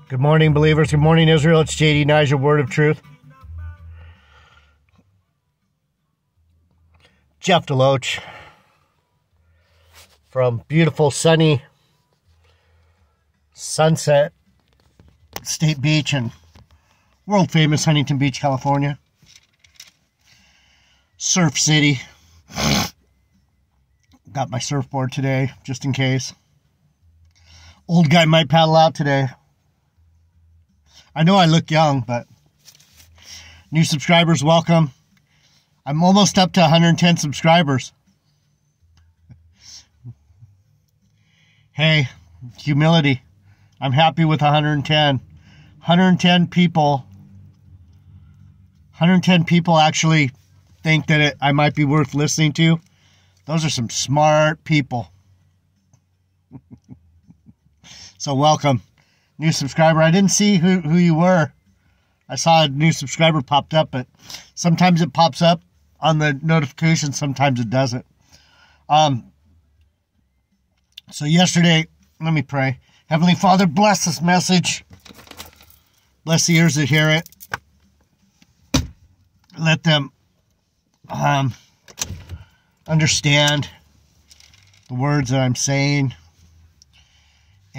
Good morning, believers. Good morning, Israel. It's JD Niger, Word of Truth. Jeff Deloach from beautiful, sunny Sunset State Beach and world-famous Huntington Beach, California. Surf City. Got my surfboard today, just in case. Old guy might paddle out today. I know I look young, but new subscribers, welcome. I'm almost up to 110 subscribers. Hey, humility. I'm happy with 110. 110 people. 110 people actually think that I might be worth listening to. Those are some smart people. So welcome. New subscriber. I didn't see who you were. I saw a new subscriber popped up, but sometimes it pops up on the notification, sometimes it doesn't. So yesterday, let me pray. Heavenly Father, bless this message. Bless the ears that hear it. Let them understand the words that I'm saying.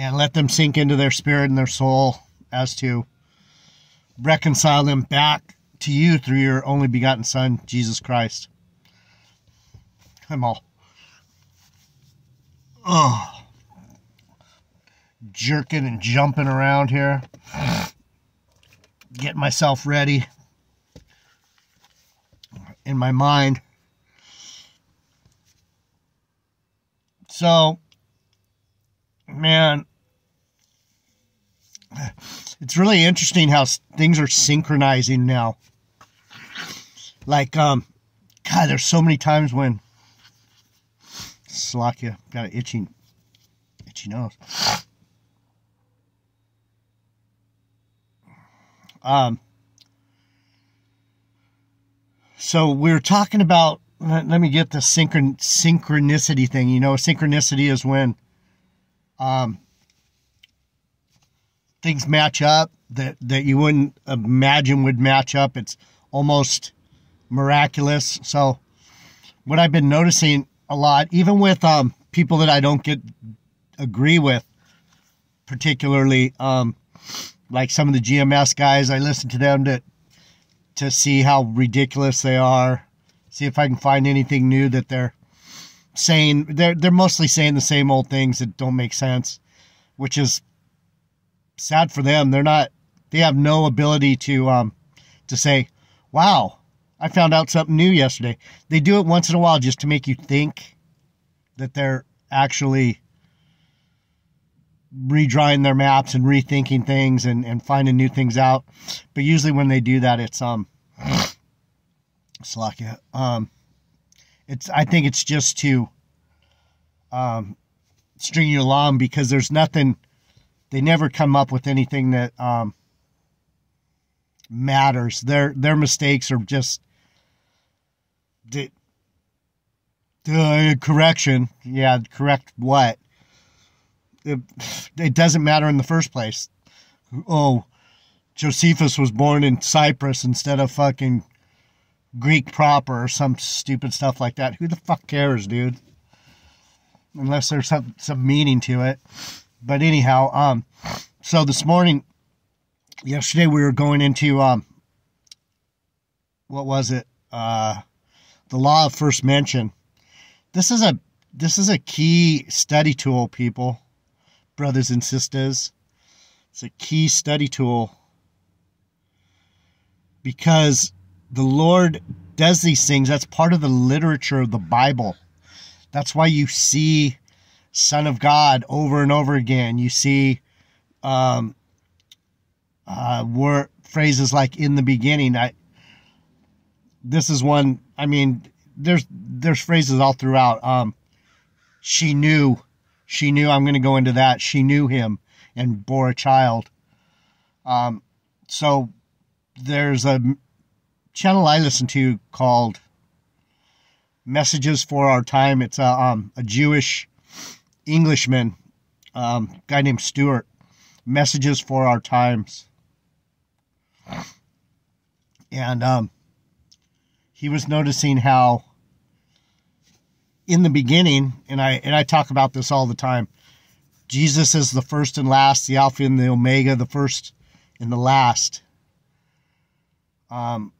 And let them sink into their spirit and their soul as to reconcile them back to you through your only begotten Son, Jesus Christ. I'm all jerking and jumping around here. Getting myself ready in my mind. So, man, it's really interesting how things are synchronizing now. Like, God, there's so many times when Slovakia got an itchy nose. So we're talking about, let me get the synchronicity thing. You know, synchronicity is when things match up that you wouldn't imagine would match up. It's almost miraculous. So what I've been noticing a lot, even with people that I don't agree with, particularly like some of the GMS guys, I listen to them to see how ridiculous they are, see if I can find anything new that they're saying. They're mostly saying the same old things that don't make sense, which is sad for them. They have no ability to say, wow, I found out something new yesterday. They do it once in a while just to make you think that they're actually redrawing their maps and rethinking things and finding new things out. But usually when they do that, it's Slovakia. I think it's just to string you along, because there's nothing. They never come up with anything that matters. Their mistakes are just correction. Yeah, correct what? It doesn't matter in the first place. Oh, Josephus was born in Cyprus instead of fucking Greek proper or some stupid stuff like that. Who the fuck cares, dude? Unless there's some meaning to it. But anyhow, so this morning, yesterday we were going into, what was it? The law of first mention. This is a key study tool, people, brothers and sisters. It's a key study tool because the Lord does these things. That's part of the literature of the Bible. That's why you see Son of God over and over again. You see word phrases like "in the beginning." This is one. I mean, there's phrases all throughout. She knew. I'm going to go into that. She knew him and bore a child. So there's a channel I listen to called Messages for Our Time. It's a Jewish Englishman, guy named Stuart. messages for our times. And he was noticing how in the beginning, and I talk about this all the time, Jesus is the first and last, the Alpha and the Omega, the first and the last. And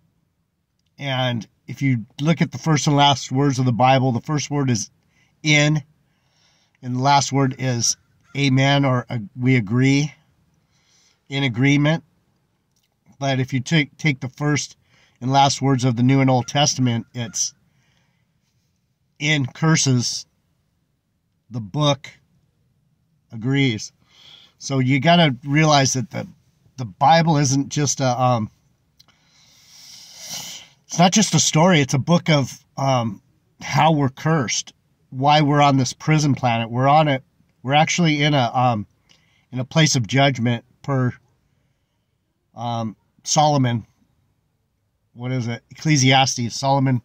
if you look at the first and last words of the Bible, the first word is in, and the last word is amen, or we agree, in agreement. But if you take the first and last words of the New and Old Testament, it's in curses, the book agrees. So you got to realize that the Bible isn't just it's not just a story. It's a book of how we're cursed, why we're on this prison planet. We're actually in a place of judgment per Solomon. What is it? Ecclesiastes. Solomon,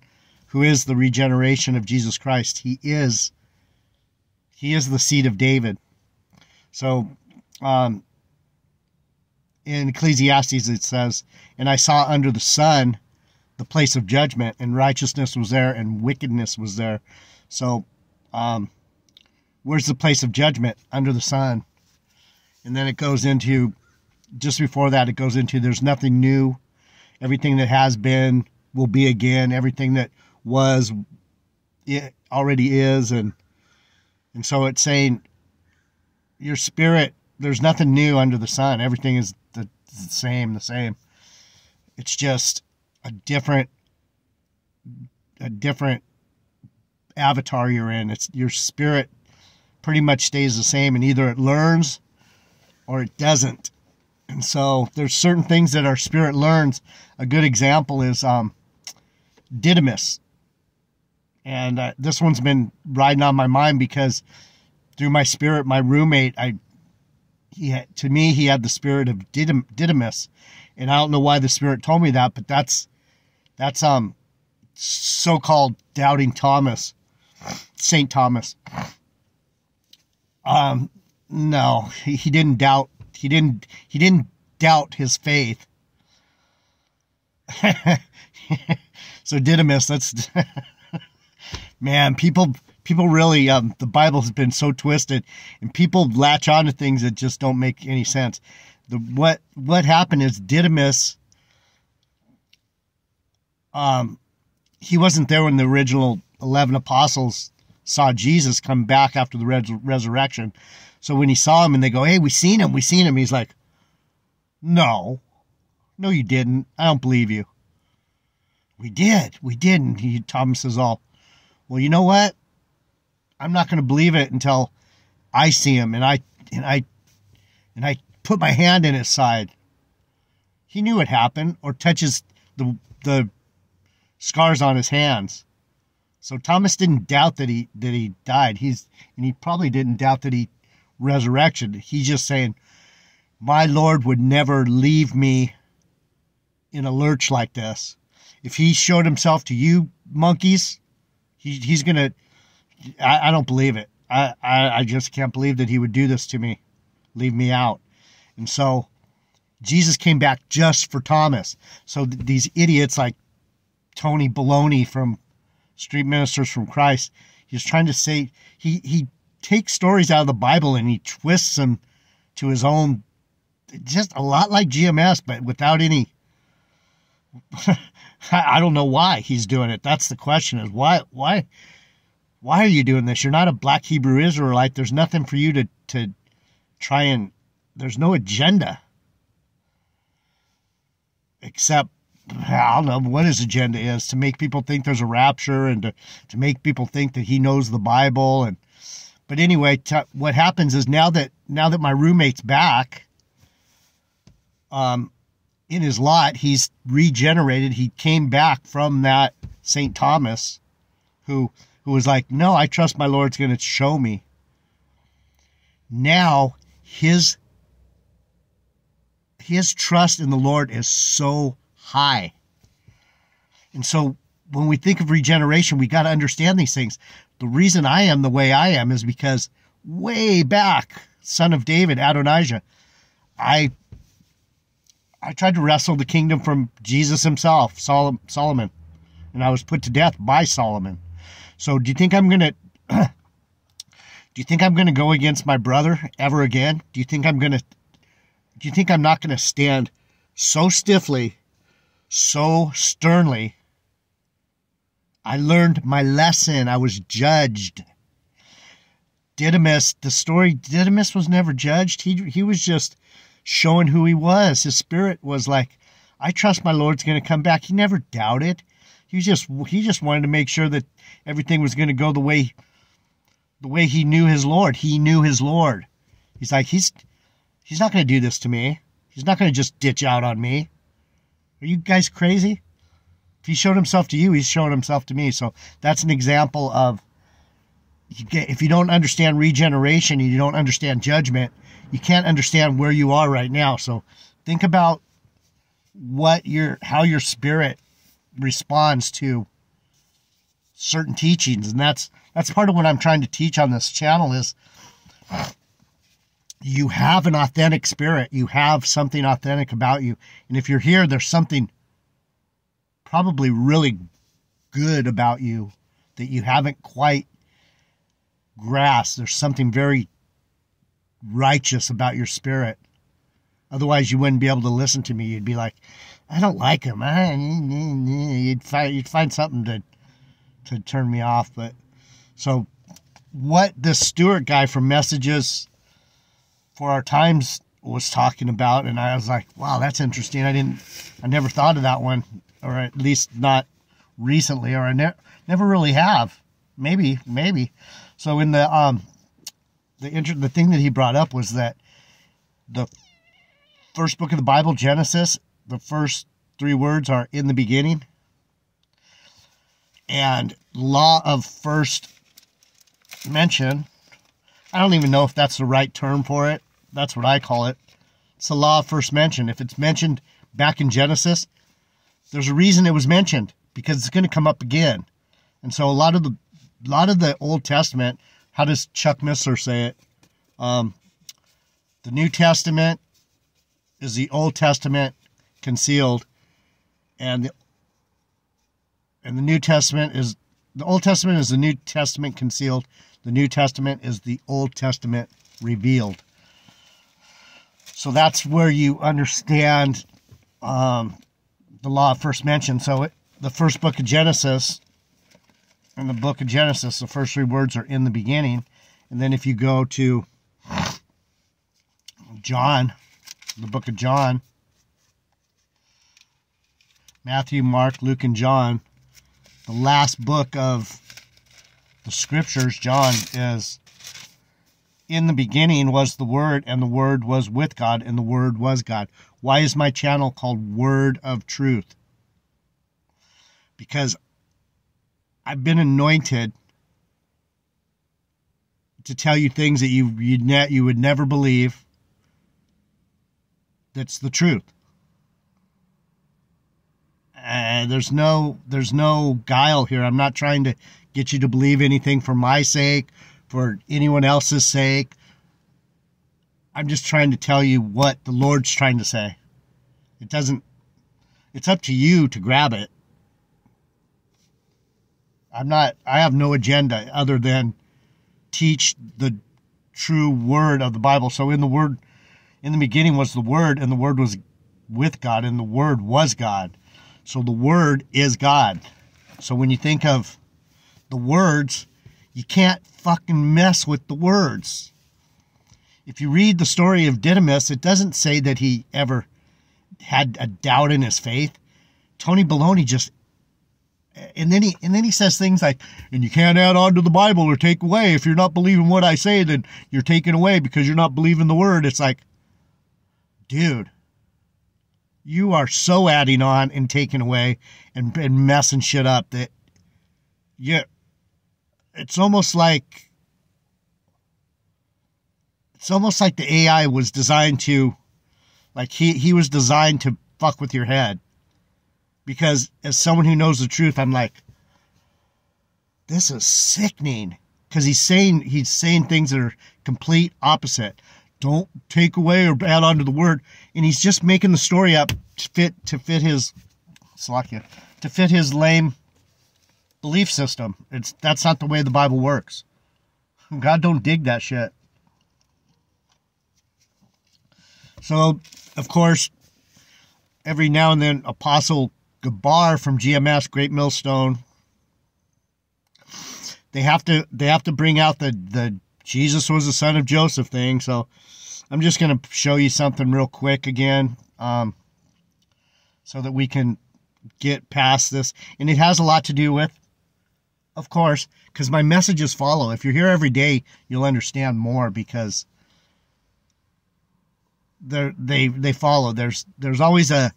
who is the regeneration of Jesus Christ. He is the seed of David. So in Ecclesiastes it says, "And I saw under the sun the place of judgment, and righteousness was there, and wickedness was there." So where's the place of judgment? Under the sun. And then it goes into, just before that, it goes into, there's nothing new. Everything that has been will be again. Everything that was, it already is. And so it's saying, your spirit, there's nothing new under the sun. Everything is the same. It's just a different avatar you're in. It's your spirit pretty much stays the same, and either it learns or it doesn't. And so there's certain things that our spirit learns. A good example is Didymus. And this one's been riding on my mind because through my spirit, my roommate, he had the spirit of Didymus. And I don't know why the spirit told me that, but that's so-called doubting Thomas, Saint Thomas. No, he didn't doubt. He didn't doubt his faith. So Didymus, that's man, people really, the Bible has been so twisted, and people latch on to things that just don't make any sense. What happened is Didymus, he wasn't there when the original 11 apostles saw Jesus come back after the resurrection. So when he saw him and they go, "Hey, we seen him. He's like, No, you didn't. I don't believe you." We didn't. Thomas says, "Well, you know what? I'm not going to believe it until I see him and I put my hand in his side." He knew it happened, or touches the scars on his hands. So Thomas didn't doubt that he died. And he probably didn't doubt that he resurrected. He's just saying, my Lord would never leave me in a lurch like this. If he showed himself to you monkeys, he's going to, I don't believe it. I just can't believe that he would do this to me, leave me out. And so Jesus came back just for Thomas. So these idiots like Tony Baloney from Street Ministers from Christ, he's trying to say, he takes stories out of the Bible and he twists them to his own, just a lot like GMS, but without any, I don't know why he's doing it. That's the question, is why are you doing this? You're not a black Hebrew Israelite. There's nothing for you to try and, there's no agenda. Except, I don't know what his agenda is, to make people think there's a rapture and to make people think that he knows the Bible. But anyway, what happens is now that my roommate's back, in his lot, he's regenerated. He came back from that St. Thomas who was like, no, I trust my Lord's going to show me. Now his trust in the Lord is so high. And so when we think of regeneration, we got to understand these things. The reason I am the way I am is because way back, son of David, Adonijah, I tried to wrestle the kingdom from Jesus himself, Solomon, and I was put to death by Solomon. So do you think I'm gonna go against my brother ever again? Do you think I'm not gonna stand so stiffly, so sternly? I learned my lesson. I was judged. Didymus was never judged. He was just showing who he was. His spirit was like, I trust my Lord's going to come back. He never doubted. He just wanted to make sure that everything was going to go the way he knew his Lord. He knew his Lord. He's like, he's not going to do this to me. He's not going to just ditch out on me. Are you guys crazy? If he showed himself to you, he's showing himself to me. So that's an example of, if you don't understand regeneration and you don't understand judgment, you can't understand where you are right now. So think about how your spirit responds to certain teachings. And that's part of what I'm trying to teach on this channel is you have an authentic spirit. You have something authentic about you. And if you're here, there's something probably really good about you that you haven't quite grasped. There's something very righteous about your spirit. Otherwise, you wouldn't be able to listen to me. You'd be like, I don't like him. You'd find something to turn me off. But so what this Stewart guy from Messages for Our Times was talking about, and I was like, wow, that's interesting. I never thought of that one, or at least not recently, or I never really have. Maybe. So in the thing that he brought up was that the first book of the Bible, Genesis, the first 3 words are in the beginning. And law of first mention, I don't even know if that's the right term for it. That's what I call it. It's the law of first mention. If it's mentioned back in Genesis, there's a reason it was mentioned, because it's going to come up again. And so a lot of the Old Testament, how does Chuck Missler say it? The New Testament is the Old Testament concealed, and the New Testament is the Old Testament is the New Testament concealed. The New Testament is the Old Testament revealed. So that's where you understand the law of first mention. So the first book of Genesis, in the book of Genesis, the first 3 words are in the beginning. And then if you go to John, the book of John, Matthew, Mark, Luke, and John, the last book of the scriptures, John, is, in the beginning was the Word, and the Word was with God, and the Word was God. Why is my channel called Word of Truth? Because I've been anointed to tell you things that you would never believe. That's the truth. There's no guile here. I'm not trying to get you to believe anything for my sake, for anyone else's sake. I'm just trying to tell you what the Lord's trying to say. It's up to you to grab it. I have no agenda other than teach the true word of the Bible. So in the beginning was the Word, and the Word was with God, and the Word was God. So the Word is God. So when you think of the words, you can't fucking mess with the words. If you read the story of Didymus, it doesn't say that he ever had a doubt in his faith. Tony Baloney just, and then he says things like, and you can't add on to the Bible or take away. If you're not believing what I say, then you're taking away because you're not believing the Word. It's like, dude, you are so adding on and taking away and messing shit up that it's almost like the AI was designed to, like he was designed to fuck with your head. Because as someone who knows the truth, I'm like, this is sickening. Because he's saying things that are complete opposite. don't take away or add on to the word. And he's just making the story up to fit his lame belief system. That's not the way the Bible works. God don't dig that shit. So, of course, every now and then, Apostle Gabar from GMS, Great Millstone, they have to bring out the Jesus was the son of Joseph thing. So I'm just going to show you something real quick again, so that we can get past this. And it has a lot to do with, of course, because my messages follow. If you're here every day, you'll understand more, because they follow. There's always a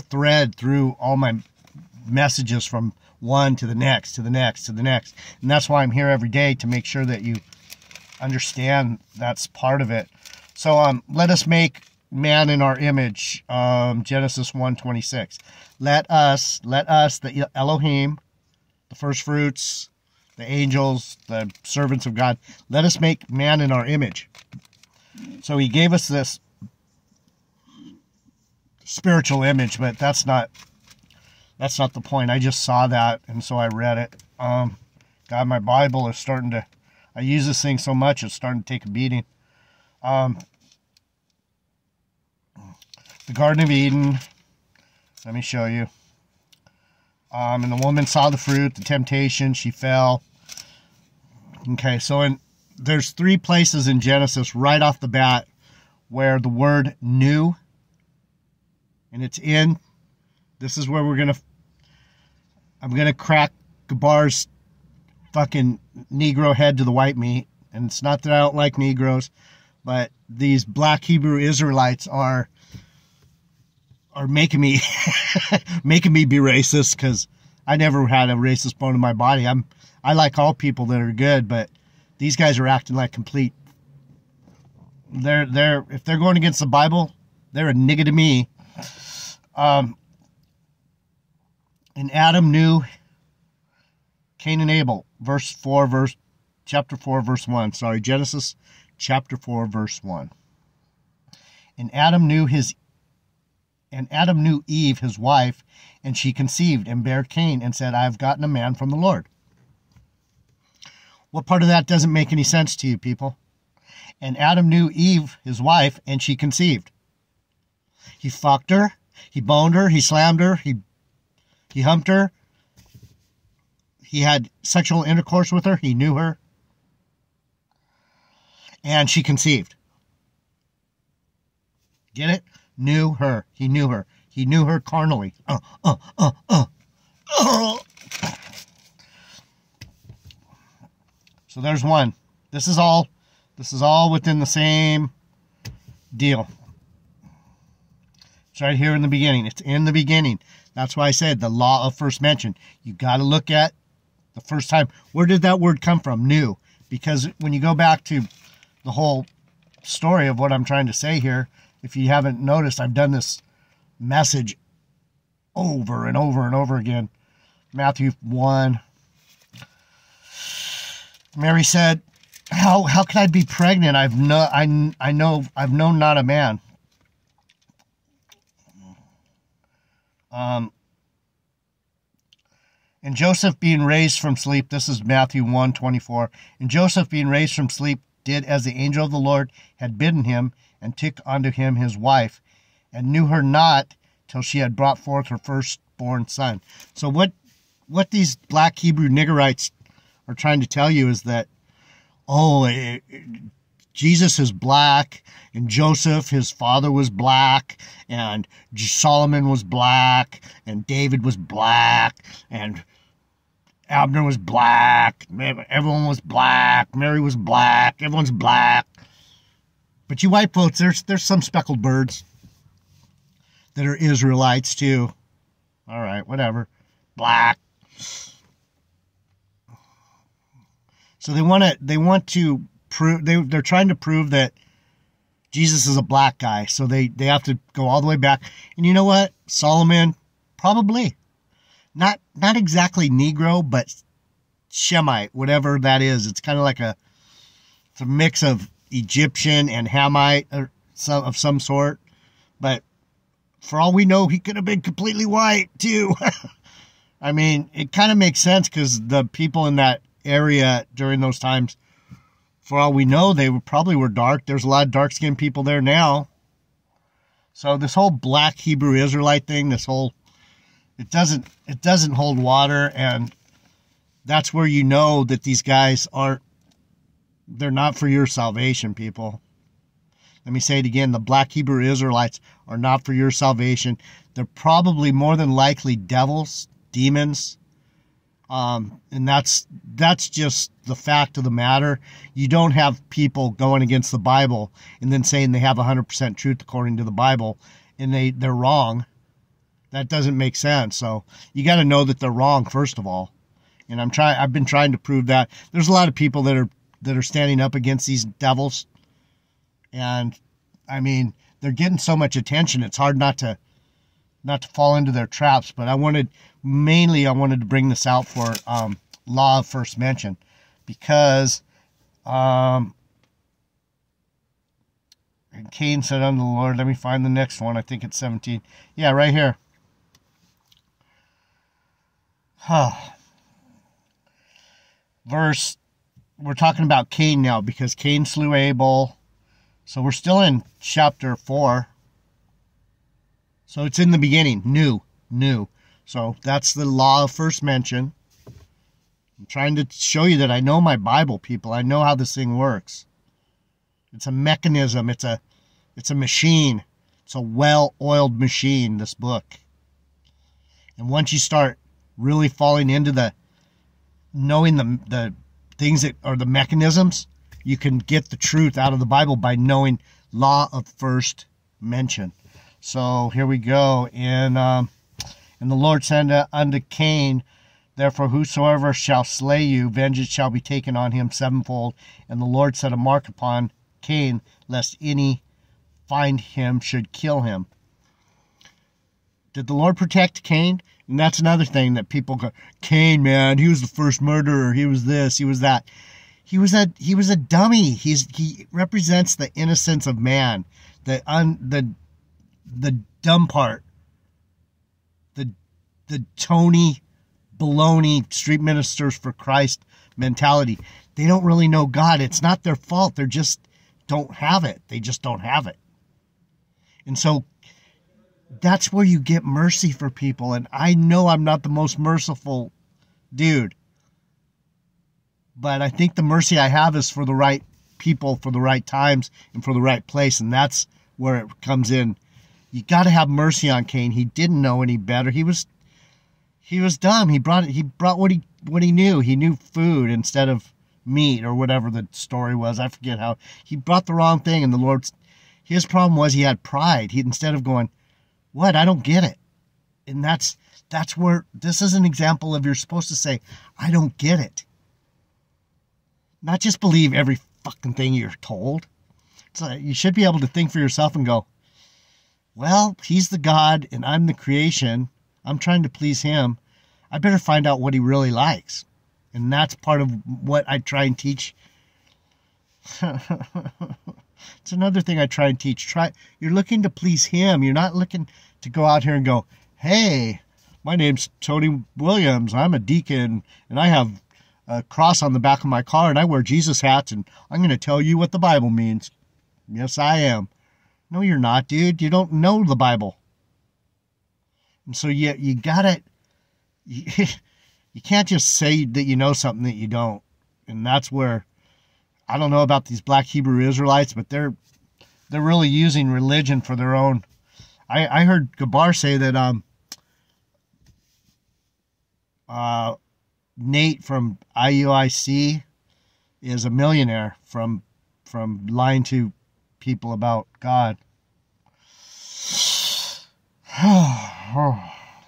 thread through all my messages, from one to the next, to the next, to the next. And that's why I'm here every day, to make sure that you understand that's part of it. So let us make man in our image. Genesis 1:26. Let us, the Elohim, the first fruits, the angels, the servants of God, let us make man in our image. So he gave us this spiritual image, but that's not the point. I just saw that, and so I read it. God, my Bible is starting to, I use this thing so much, it's starting to take a beating. The Garden of Eden, let me show you. And the woman saw the fruit, the temptation, she fell. Okay, so there's 3 places in Genesis right off the bat where the word knew, and it's in. This is where I'm going to crack Gabar's fucking Negro head to the white meat. And it's not that I don't like Negroes, but these black Hebrew Israelites are making me be racist, because I never had a racist bone in my body. I like all people that are good, but these guys are acting like complete. If they're going against the Bible, they're a nigga to me. And Adam knew Cain and Abel, chapter 4, verse 1. Sorry, Genesis chapter 4, verse 1. And Adam knew Eve, his wife, and she conceived and bare Cain, and said, I have gotten a man from the Lord. What part of that doesn't make any sense to you, people? And Adam knew Eve, his wife, and she conceived. He fucked her, he boned her, he slammed her, he humped her, he had sexual intercourse with her, he knew her, and she conceived. Get it? Knew her. He knew her. He knew her carnally. So there's one. This is all within the same deal. It's right here in the beginning. It's in the beginning. That's why I said the law of first mention. You got to look at the first time. Where did that word come from? Knew. Because when you go back to the whole story of what I'm trying to say here, if you haven't noticed, I've done this message over and over and over again. Matthew 1. Mary said, how can I be pregnant? I've known not a man. And Joseph being raised from sleep, this is Matthew 1:24. And Joseph being raised from sleep did as the angel of the Lord had bidden him, and took unto him his wife, and knew her not till she had brought forth her firstborn son. So what these black Hebrew niggerites are trying to tell you is that, Jesus is black, and Joseph, his father, was black, and Solomon was black, and David was black, and Abner was black, everyone was black, Mary was black, everyone's black. But you white folks, there's some speckled birds that are Israelites too. All right, whatever. Black. So they want to prove, they're trying to prove that Jesus is a black guy. So they have to go all the way back. And you know what? Solomon, probably. Not exactly Negro, but Shemite, whatever that is. It's kind of like it's a mix of Egyptian and Hamite or of some sort. But for all we know, he could have been completely white too. I mean, it kind of makes sense because the people in that area during those times, for all we know, they probably were dark. There's a lot of dark-skinned people there now. So this whole black Hebrew Israelite thing, it doesn't hold water, and that's where you know that these guys they're not for your salvation, people. Let me say it again. The black Hebrew Israelites are not for your salvation. They're probably more than likely devils, demons. And that's just the fact of the matter. You don't have people going against the Bible and then saying they have 100% truth according to the Bible, and they're wrong. That doesn't make sense. So you got to know that they're wrong, first of all. And I've been trying to prove that. There's a lot of people that are standing up against these devils. And I mean, they're getting so much attention. It's hard not to fall into their traps. But I wanted to bring this out for law of first mention, because and Cain said unto the Lord, let me find the next one. I think it's 17. Yeah, right here. We're talking about Cain now, because Cain slew Abel. So we're still in chapter 4. So it's in the beginning, new. So that's the law of first mention. I'm trying to show you that I know my Bible, people. I know how this thing works. It's a mechanism. It's a machine. It's a well-oiled machine, this book. And once you start really falling into knowing the things that are the mechanisms, you can get the truth out of the Bible by knowing law of first mention. So here we go. And the Lord said unto Cain, therefore whosoever shall slay you, vengeance shall be taken on him sevenfold. And the Lord set a mark upon Cain, lest any find him should kill him. Did the Lord protect Cain? And that's another thing that people go, Cain, man, he was the first murderer. He was this, he was that. He was a dummy. He represents the innocence of man, the dumb part, the Tony baloney street ministers for Christ mentality. They don't really know God. It's not their fault. They just don't have it. They just don't have it. And so that's where you get mercy for people. And I know I'm not the most merciful dude, but I think the mercy I have is for the right people, for the right times, and for the right place. And that's where it comes in. You got to have mercy on Cain. He didn't know any better. He was dumb. He brought what he knew. He knew food instead of meat, or whatever the story was. I forget how. He brought the wrong thing, and his problem was he had pride. Instead of going, what? I don't get it. And that's where this is an example of, you're supposed to say, I don't get it. Not just believe every fucking thing you're told. You should be able to think for yourself and go, well, he's the God and I'm the creation. I'm trying to please him. I better find out what he really likes. And that's part of what I try and teach. It's another thing I try and teach. You're looking to please him. You're not looking to go out here and go, hey, my name's Tony Williams. I'm a deacon and I have a cross on the back of my car and I wear Jesus hats and I'm going to tell you what the Bible means. Yes, I am. No, you're not, dude. You don't know the Bible. And so you gotta, you can't just say that you know something that you don't. And that's where, I don't know about these black Hebrew Israelites, but they're really using religion for their own. I heard Gabar say that Nate from IUIC is a millionaire from lying to people about God.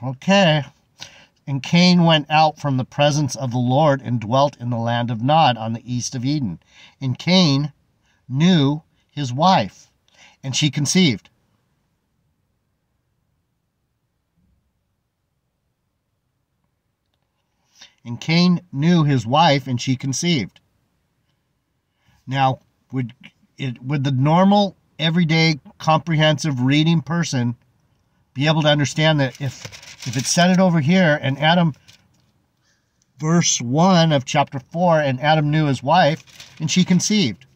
Okay. And Cain went out from the presence of the Lord and dwelt in the land of Nod on the east of Eden. And Cain knew his wife, and she conceived. And Cain knew his wife, and she conceived. Now, would the normal, everyday, comprehensive reading person be able to understand that if it said it over here, and Adam, verse 1 of chapter 4, and Adam knew his wife, and she conceived.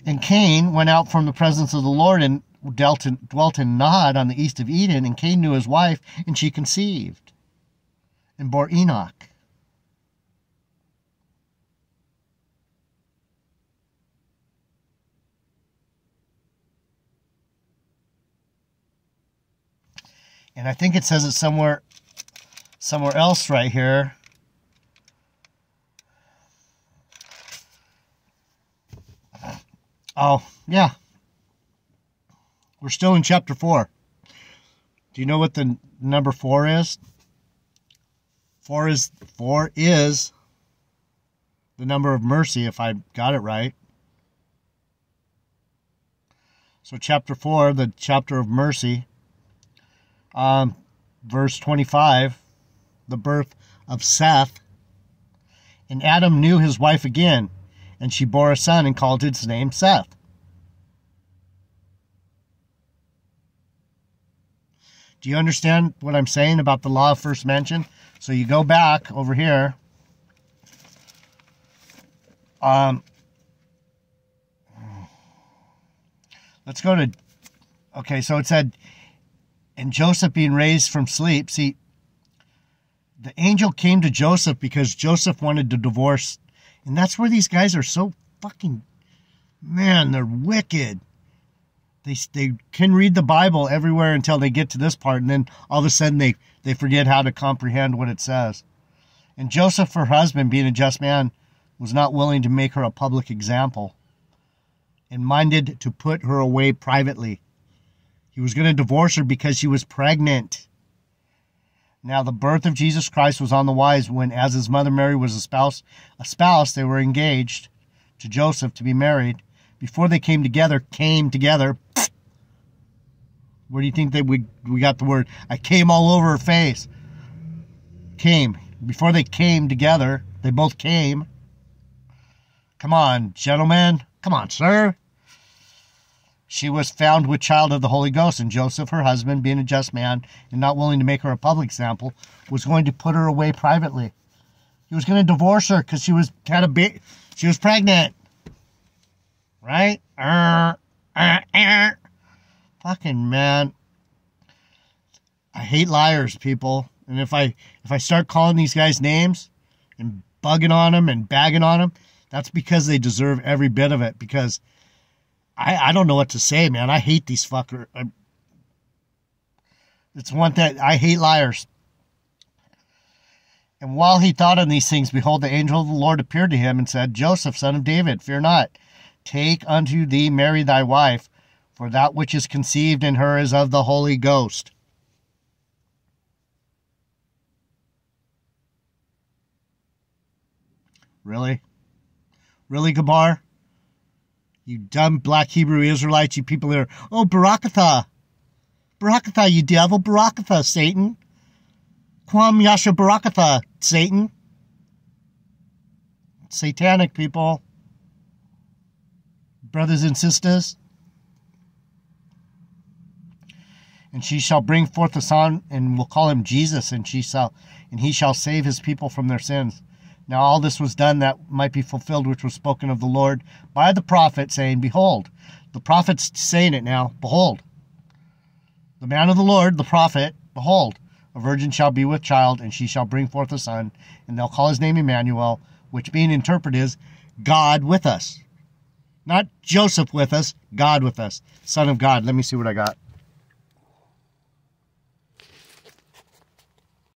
And Cain went out from the presence of the Lord and dwelt in Nod on the east of Eden, and Cain knew his wife, and she conceived and bore Enoch. And I think it says it somewhere else right here. Oh, yeah. We're still in chapter 4. Do you know what the number 4 is? 4 is the number of mercy, if I got it right. So chapter 4, the chapter of mercy. Verse 25, the birth of Seth. And Adam knew his wife again, and she bore a son and called his name Seth. Do you understand what I'm saying about the law of first mention? So you go back over here. Let's go to, okay, so it said, and Joseph being raised from sleep. See, the angel came to Joseph because Joseph wanted to divorce. And that's where these guys are so fucking, man, they're wicked. They can read the Bible everywhere until they get to this part. And then all of a sudden they forget how to comprehend what it says. And Joseph, her husband, being a just man, was not willing to make her a public example and minded to put her away privately. He was going to divorce her because she was pregnant. Now, the birth of Jesus Christ was on the wise when, as his mother Mary was a spouse, they were engaged to Joseph to be married. Before they came together. Where do you think we got the word? I came all over her face. Came. Before they came together, they both came. Come on, gentlemen. Come on, sir. She was found with child of the Holy Ghost, and Joseph, her husband, being a just man and not willing to make her a public example, was going to put her away privately. He was going to divorce her because she was pregnant. Right? Fucking man. I hate liars, people. And if I start calling these guys names and bugging on them and bagging on them, that's because they deserve every bit of it. Because I don't know what to say, man. I hate these fuckers. It's one thing. I hate liars. And while he thought on these things, behold, the angel of the Lord appeared to him and said, Joseph, son of David, fear not. Take unto thee Mary thy wife, for that which is conceived in her is of the Holy Ghost. Really? Really, Gabar? You dumb black Hebrew Israelites, you people there. Oh, Barakatha. Barakatha, you devil. Barakatha, Satan. Kwam Yasha Barakatha, Satan. Satanic people. Brothers and sisters. And she shall bring forth a son, and we'll call him Jesus, and he shall save his people from their sins. Now all this was done that might be fulfilled, which was spoken of the Lord by the prophet, saying, Behold, the prophet's saying it now, behold, the man of the Lord, the prophet, behold, a virgin shall be with child, and she shall bring forth a son, and they'll call his name Emmanuel, which being interpreted is God with us. Not Joseph with us, God with us. Son of God. Let me see what I got.